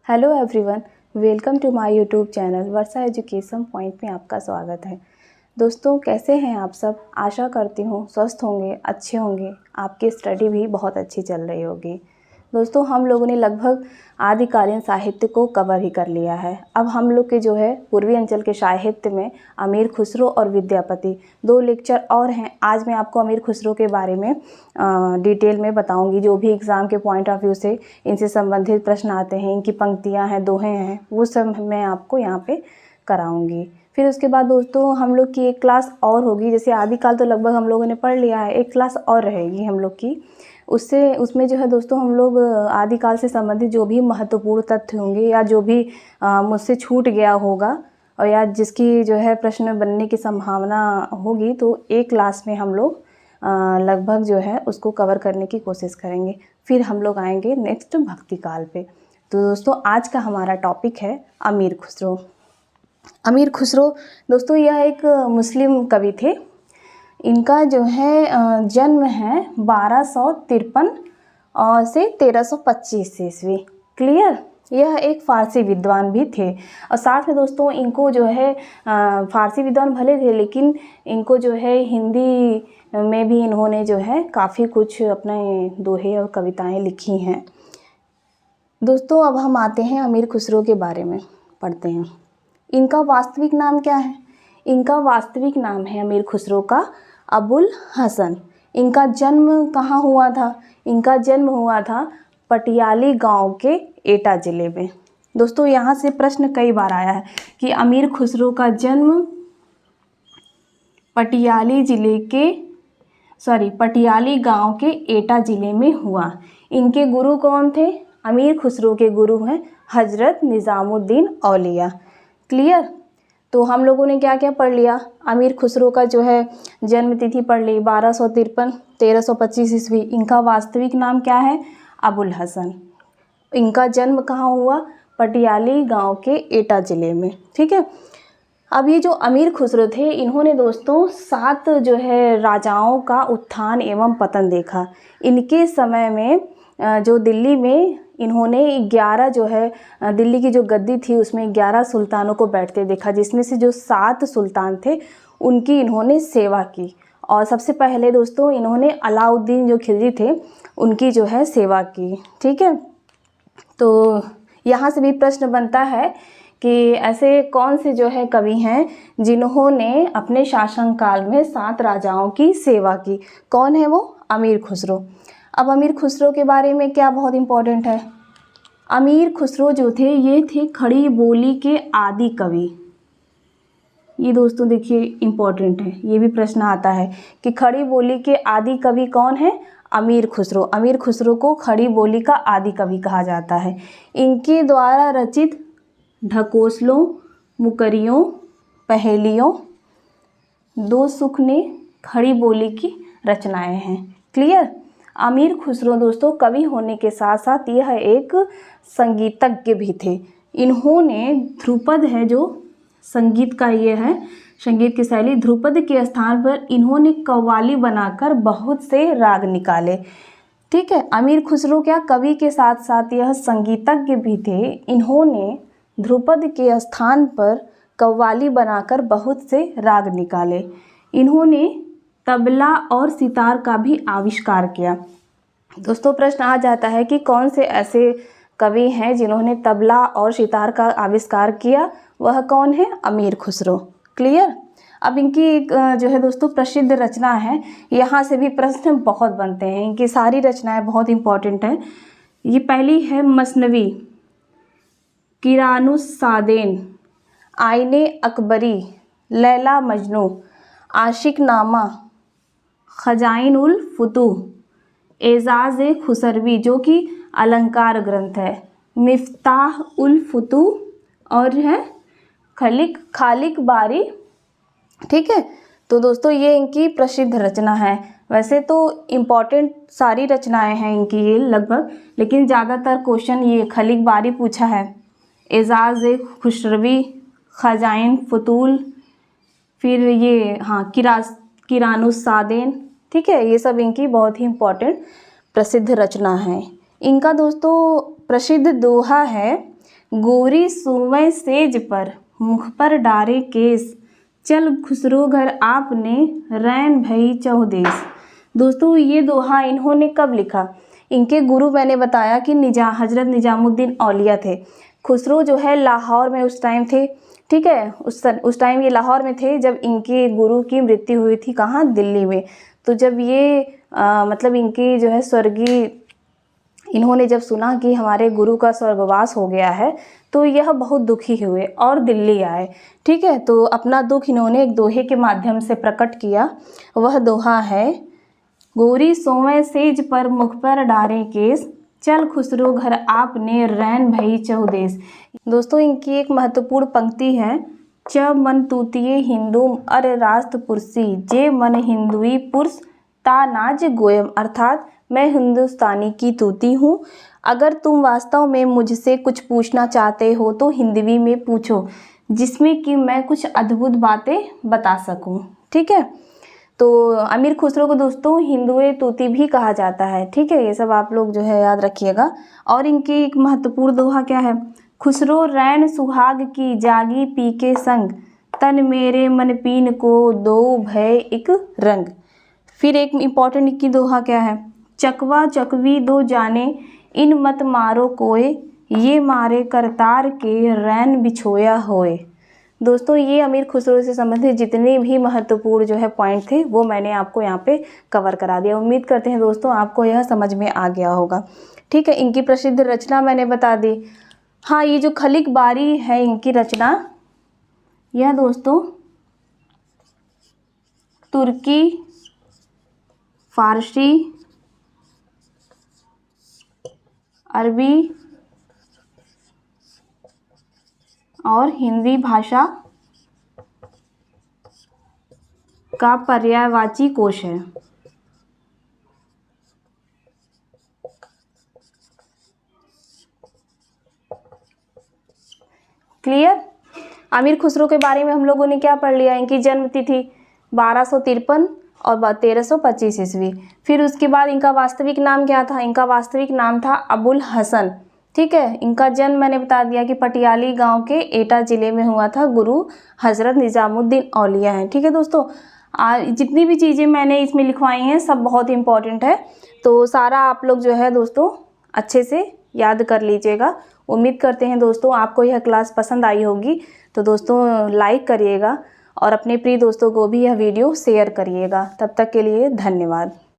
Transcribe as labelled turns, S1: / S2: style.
S1: Hello everyone, welcome to my YouTube channel Varsha education point में आपका स्वागत है। दोस्तों, कैसे हैं आप सब? आशा करती हूँ स्वस्थ होंगे, अच्छे होंगे, आपकी स्टडी भी बहुत अच्छी चल रही होगी। दोस्तों, हम लोगों ने लगभग आदिकालीन साहित्य को कवर ही कर लिया है। अब हम लोग के जो है पूर्वी अंचल के साहित्य में अमीर खुसरो और विद्यापति 2 लेक्चर और हैं। आज मैं आपको अमीर खुसरो के बारे में डिटेल में बताऊंगी। जो भी एग्ज़ाम के पॉइंट ऑफ व्यू से इनसे संबंधित प्रश्न आते हैं, इनकी पंक्तियां हैं, दोहे हैं, वो सब मैं आपको यहाँ पे कराऊंगी। फिर उसके बाद दोस्तों हम लोग की एक क्लास और होगी। जैसे आदिकाल तो लगभग हम लोगों ने पढ़ लिया है, एक क्लास और रहेगी हम लोग की। उसमें जो है दोस्तों हम लोग आदिकाल से संबंधित जो भी महत्वपूर्ण तथ्य होंगे या जो भी मुझसे छूट गया होगा और या जिसकी जो है प्रश्न बनने की संभावना होगी, तो एक क्लास में हम लोग लगभग जो है उसको कवर करने की कोशिश करेंगे। फिर हम लोग आएंगे नेक्स्ट भक्ति काल पे। तो दोस्तों आज का हमारा टॉपिक है अमीर खुसरो। अमीर खुसरो दोस्तों यह एक मुस्लिम कवि थे। इनका जो है जन्म है 1253 से 1325 ईस्वी। क्लियर। यह एक फ़ारसी विद्वान भी थे और साथ में दोस्तों इनको जो है फ़ारसी विद्वान भले थे, लेकिन इनको जो है हिंदी में भी इन्होंने जो है काफ़ी कुछ अपने दोहे और कविताएं लिखी हैं। दोस्तों अब हम आते हैं अमीर खुसरो के बारे में पढ़ते हैं। इनका वास्तविक नाम क्या है? इनका वास्तविक नाम है अमीर खुसरो का अबुल हसन। इनका जन्म कहाँ हुआ था? इनका जन्म हुआ था पटियाली गांव के एटा ज़िले में। दोस्तों यहाँ से प्रश्न कई बार आया है कि अमीर खुसरो का जन्म पटियाली गांव के एटा ज़िले में हुआ। इनके गुरु कौन थे? अमीर खुसरो के गुरु हैं हजरत निज़ामुद्दीन औलिया। क्लियर। तो हम लोगों ने क्या क्या पढ़ लिया? अमीर खुसरो का जो है जन्म तिथि पढ़ ली 1253 1325 ईस्वी। इनका वास्तविक नाम क्या है? अबुल हसन। इनका जन्म कहाँ हुआ? पटियाली गांव के एटा ज़िले में। ठीक है। अब ये जो अमीर खुसरो थे, इन्होंने दोस्तों 7 जो है राजाओं का उत्थान एवं पतन देखा। इनके समय में जो दिल्ली में इन्होंने 11 जो है दिल्ली की जो गद्दी थी उसमें 11 सुल्तानों को बैठते देखा, जिसमें से जो 7 सुल्तान थे उनकी इन्होंने सेवा की। और सबसे पहले दोस्तों इन्होंने अलाउद्दीन जो खिलजी थे उनकी जो है सेवा की। ठीक है। तो यहाँ से भी प्रश्न बनता है कि ऐसे कौन से जो है कवि हैं जिन्होंने अपने शासनकाल में 7 राजाओं की सेवा की? कौन है वो? अमीर खुसरो। अब अमीर खुसरो के बारे में क्या बहुत इम्पोर्टेंट है? अमीर खुसरो जो थे ये थे खड़ी बोली के आदि कवि। ये दोस्तों देखिए इम्पोर्टेंट है, ये भी प्रश्न आता है कि खड़ी बोली के आदि कवि कौन है? अमीर खुसरो। अमीर खुसरो को खड़ी बोली का आदि कवि कहा जाता है। इनके द्वारा रचित ढकोसलों, मुकरियों, पहेलियों, 2 सुख ने खड़ी बोली की रचनाएं हैं। क्लियर। अमीर खुसरो दोस्तों कवि होने के साथ साथ यह एक संगीतज्ञ भी थे। इन्होंने ध्रुपद है जो संगीत का ये है, संगीत की शैली, ध्रुपद के स्थान पर इन्होंने कव्वाली बनाकर बहुत से राग निकाले। ठीक है। अमीर खुसरो क्या कवि के साथ साथ यह संगीतज्ञ भी थे। इन्होंने ध्रुपद के स्थान पर कव्वाली बनाकर बहुत से राग निकाले। इन्होंने तबला और सितार का भी आविष्कार किया। दोस्तों प्रश्न आ जाता है कि कौन से ऐसे कवि हैं जिन्होंने तबला और सितार का आविष्कार किया? वह कौन है? अमीर खुसरो। क्लियर। अब इनकी एक जो है दोस्तों प्रसिद्ध रचना है, यहाँ से भी प्रश्न बहुत बनते हैं। इनकी सारी रचनाएं बहुत इंपॉर्टेंट हैं। ये पहली है मसनवी, किरानुस्सादैन, आईने अकबरी, लैला मजनू, आशिकनामा, खजाइन उल फुतूह, एजाज खुसरवी जो कि अलंकार ग्रंथ है, मिफ्ताह उल फुतूह और है खालिक बारी। ठीक है। तो दोस्तों ये इनकी प्रसिद्ध रचना है। वैसे तो इम्पॉर्टेंट सारी रचनाएं हैं इनकी ये लगभग, लेकिन ज़्यादातर क्वेश्चन ये खालिक बारी पूछा है, एजाज खुसरवी, खजाइन फुतूल, फिर ये हाँ किरानुस्सादैन। ठीक है। ये सब इनकी बहुत ही इम्पॉर्टेंट प्रसिद्ध रचना है। इनका दोस्तों प्रसिद्ध दोहा है गोरी सोवै सेज पर मुख पर डारे केस, चल खुसरो घर आपने रैन भई चौदेस। दोस्तों ये दोहा इन्होंने कब लिखा? इनके गुरु मैंने बताया कि हजरत निजामुद्दीन औलिया थे। खुसरो जो है लाहौर में उस टाइम थे, ठीक है, उस टाइम ये लाहौर में थे जब इनके गुरु की मृत्यु हुई थी। कहाँ? दिल्ली में। तो जब ये मतलब इनकी जो है स्वर्गीय, इन्होंने जब सुना कि हमारे गुरु का स्वर्गवास हो गया है तो यह बहुत दुखी हुए और दिल्ली आए, ठीक है। तो अपना दुख इन्होंने एक दोहे के माध्यम से प्रकट किया। वह दोहा है, गोरी सोवै सेज पर मुख पर डारे केस, चल खुसरो घर आपने रैन भई चौदेस। दोस्तों इनकी एक महत्वपूर्ण पंक्ति है, च मन तूतिये हिंदू अरे रास्त पुरसी, जे मन हिंदुई पुरुष ता नाज गोयम। अर्थात मैं हिंदुस्तानी की तूती हूँ, अगर तुम वास्तव में मुझसे कुछ पूछना चाहते हो तो हिंदवी में पूछो, जिसमें कि मैं कुछ अद्भुत बातें बता सकूं, ठीक है। तो अमीर खुसरो को दोस्तों हिंदुए तूती भी कहा जाता है, ठीक है। ये सब आप लोग जो है याद रखिएगा। और इनकी एक महत्वपूर्ण दोहा क्या है, खुसरो रैन सुहाग की जागी पी के संग, तन मेरे मन पीन को दो भय एक रंग। फिर एक इम्पॉर्टेंट इनकी दोहा क्या है, चकवा चकवी दो जाने इन मत मारो कोय, ये मारे करतार के रैन बिछोया होए। दोस्तों ये अमीर खुसरो से संबंधित जितने भी महत्वपूर्ण जो है पॉइंट थे वो मैंने आपको यहाँ पे कवर करा दिया। उम्मीद करते हैं दोस्तों आपको यह समझ में आ गया होगा, ठीक है। इनकी प्रसिद्ध रचना मैंने बता दी। हाँ, ये जो खलिक बारी है इनकी रचना, यह दोस्तों तुर्की, फारसी, अरबी और हिंदी भाषा का पर्यायवाची कोश है। क्लियर? अमीर खुसरो के बारे में हम लोगों ने क्या पढ़ लिया, इनकी जन्म तिथि 1253 और 1325 ईस्वी। फिर उसके बाद इनका वास्तविक नाम क्या था, इनका वास्तविक नाम था अबुल हसन, ठीक है। इनका जन्म मैंने बता दिया कि पटियाली गांव के एटा ज़िले में हुआ था। गुरु हजरत निजामुद्दीन औलिया हैं, ठीक है दोस्तों। जितनी भी चीज़ें मैंने इसमें लिखवाई हैं सब बहुत इंपॉर्टेंट है, तो सारा आप लोग जो है दोस्तों अच्छे से याद कर लीजिएगा। उम्मीद करते हैं दोस्तों आपको यह क्लास पसंद आई होगी। तो दोस्तों लाइक करिएगा और अपने प्रिय दोस्तों को भी यह वीडियो शेयर करिएगा। तब तक के लिए धन्यवाद।